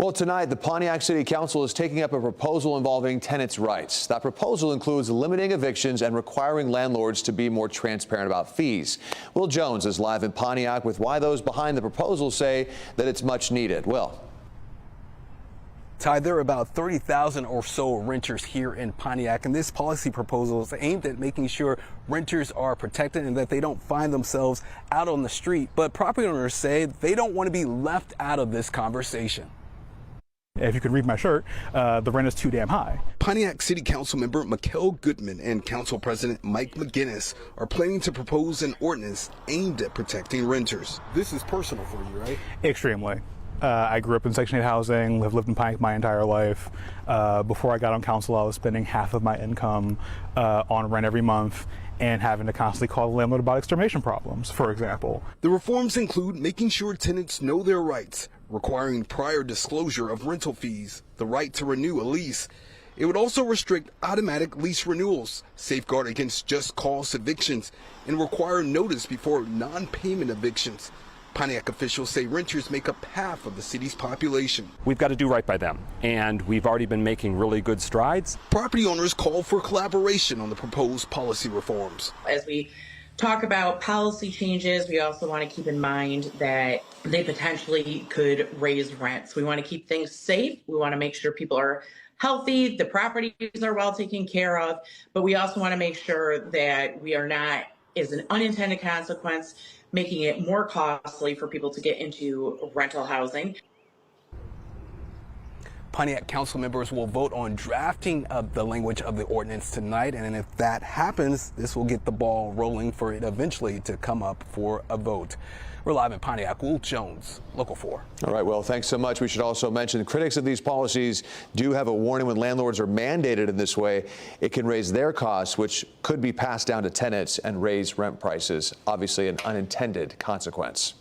Well, tonight, the Pontiac City Council is taking up a proposal involving tenants' rights. That proposal includes limiting evictions and requiring landlords to be more transparent about fees. Will Jones is live in Pontiac with why those behind the proposal say that it's much needed. Will. Ty, there are about 30,000 or so renters here in Pontiac, and this policy proposal is aimed at making sure renters are protected and that they don't find themselves out on the street. But property owners say they don't want to be left out of this conversation. If you could read my shirt, the rent is too damn high. Pontiac City Council member Mikal Goodman and Council President McGuinness are planning to propose an ordinance aimed at protecting renters. This is personal for you, right? Extremely. I grew up in Section 8 housing, have lived in Pontiac my entire life. Before I got on council, I was spending half of my income on rent every month and having to constantly call the landlord about extermination problems, for example. The reforms include making sure tenants know their rights, requiring prior disclosure of rental fees, the right to renew a lease. It would also restrict automatic lease renewals, safeguard against just cause evictions, and require notice before non-payment evictions. Pontiac officials say renters make up half of the city's population. We've got to do right by them, and we've already been making really good strides. Property owners call for collaboration on the proposed policy reforms. As we talk about policy changes, we also want to keep in mind that they potentially could raise rents. We want to keep things safe. We want to make sure people are healthy, the properties are well taken care of, but we also want to make sure that we are not, as an unintended consequence, making it more costly for people to get into rental housing. Pontiac council members will vote on drafting of the language of the ordinance tonight, and if that happens, this will get the ball rolling for it eventually to come up for a vote. We're live in Pontiac. Will Jones, Local 4. All right, well, thanks so much. We should also mention critics of these policies do have a warning: when landlords are mandated in this way, it can raise their costs, which could be passed down to tenants and raise rent prices. Obviously, an unintended consequence.